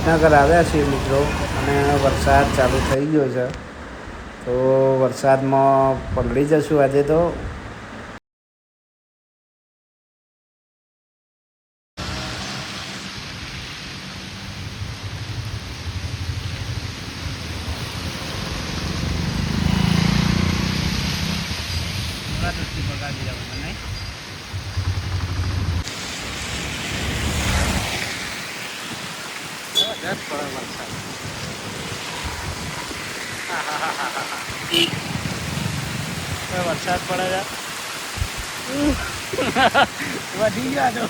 વડનગર આવ્યા છીએ મિત્રો અને વરસાદ ચાલુ થઈ ગયો છે, તો વરસાદમાં પલળી જશું આજે તો. વરસાદ પડે છે, વધી ગયો તો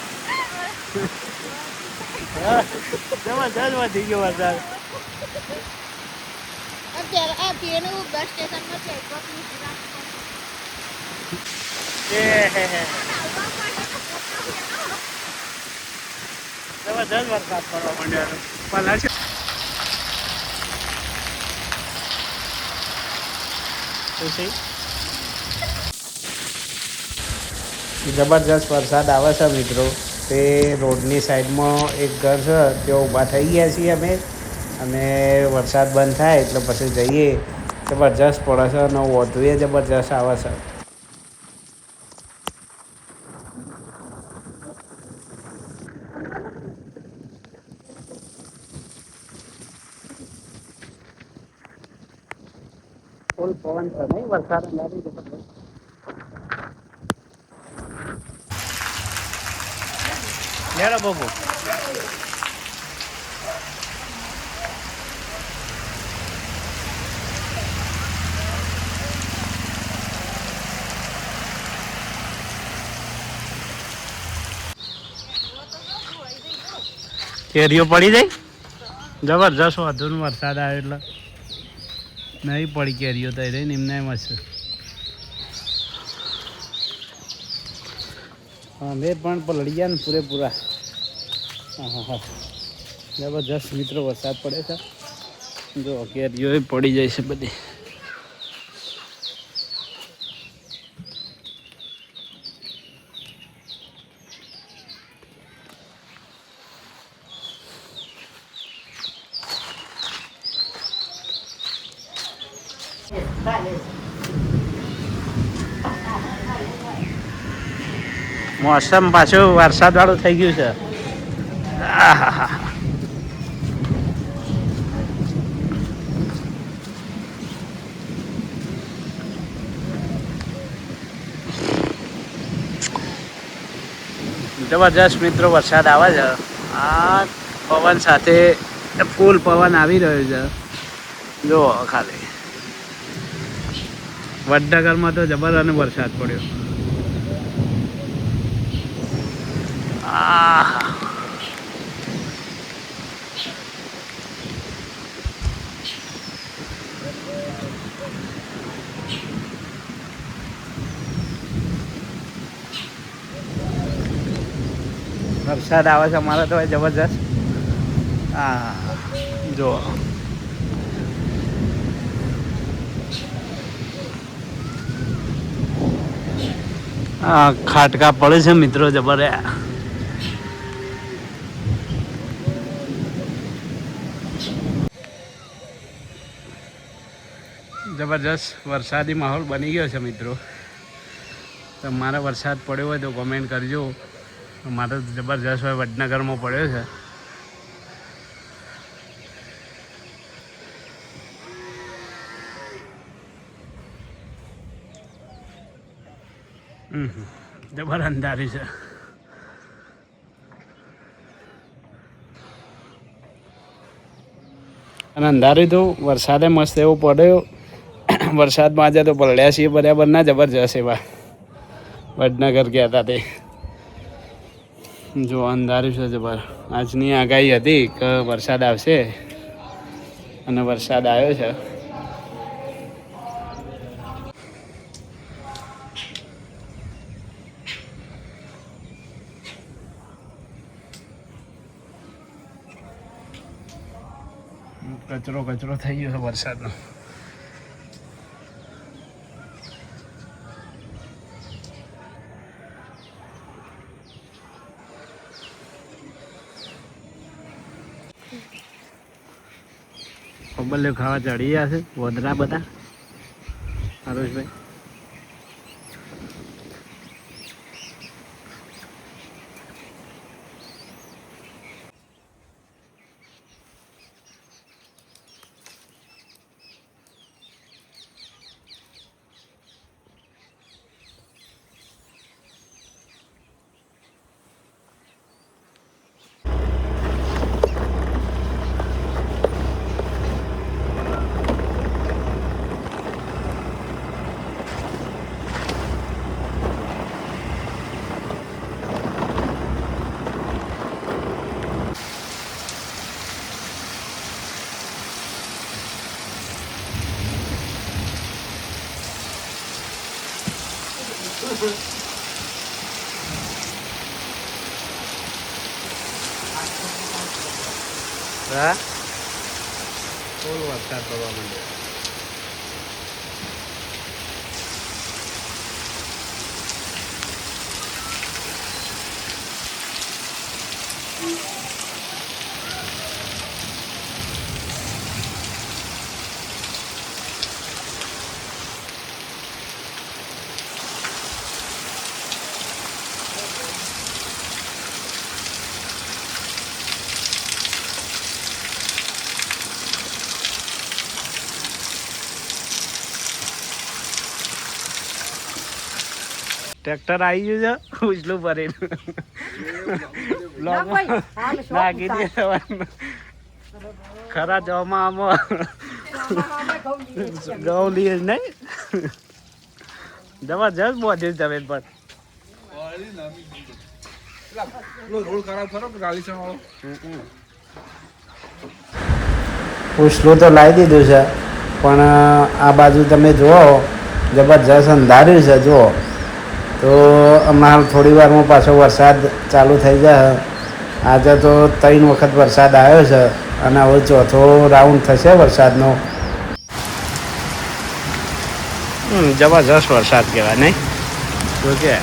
જબરજસ્ત વધી ગયો વરસાદ. અત્યારે આ તેનું બસ સ્ટેશનમાં છે જબરજસ્ત વરસાદ પડવા માંડ્યો પલાશ જબરજસ્ત વરસાદ આવે છે મિત્રો. તે રોડની સાઈડમાં એક ઘર છે, ત્યાં ઊભા થઈ ગયા છીએ અમે, અને વરસાદ બંધ થાય એટલે પછી જઈએ. જબરજસ્ત પડે છે અને વધુએ જબરજસ્ત આવે છે. ફૂલ પવન છે નહીં વરસાદ લાગી જબરજસ્ત. લેડો બાબુ. કેરીઓ પડી જાય જબરજસ્ત વધુ વરસાદ આવે એટલે નહીં પડી કેરીઓ તો રહી નિમને એમ હશે. અમે પણ પલળી ગયા ને પૂરેપૂરા. હા હા, જબરજસ્ત મિત્રો વરસાદ પડે છે. જો કેરીઓ પડી જાય છે બધી. મોસમ પાછું વરસાદ વાળું થઈ ગયું છે. જબરજસ્ત મિત્રો વરસાદ આવે છે. આ પવન સાથે ફૂલ પવન આવી રહ્યો છે. જો ખાલી વડનગરમાં તો જબરજસ્ત વરસાદ પડ્યો. વરસાદ આવે છે અમારે તો જબરજસ્ત. જો ખાટકા પડે છે મિત્રો જબર. જબરજસ્ત વરસાદી માહોલ બની ગયો છે મિત્રો. તમારે વરસાદ પડ્યો હોય તો કોમેન્ટ કરજો. મારે જબરજસ્ત હોય વડનગરમાં પડ્યો છે. જબર અંધારી છે. અને અંધારી તો વરસાદે મસ્ત એવો પડ્યો. વરસાદમાં આજે તો પલળ્યા છીએ બરાબર ના જબરજસ્ત એવા. વડનગર ગયા હતા તે જો અંધારું છે જબર. આજની આગાહી હતી કે વરસાદ આવશે અને વરસાદ આવ્યો છે. કચરો કચરો થઈ ગયો છે વરસાદનો. ખબર ખાવા ચડી ગયા છે વધરા બધા હરેશભાઈ. હા ફૂલ વરસાદ પડવા માંડ્યો. ટ્રેક્ટર આવી ગયું છે ઉજલું ભરેલું નાખી દે ખરા જવામાં આમાં ઘઉં લઈએ નહીં જબરજસ્ત પહોંચ્યું જમીન પર. ઉછલું તો લાવી દીધું છે પણ આ બાજુ તમે જુઓ જબરજસ્ત અંધાર્યું છે. જુઓ તો હમણાં થોડી વારમાં પાછો વરસાદ ચાલુ થઈ જાય. આજે તો 3 વખત વરસાદ આવ્યો છે અને હવે ચોથો રાઉન્ડ થશે વરસાદનો. જબરજસ્ત વરસાદ કહેવાય નહીં તો કે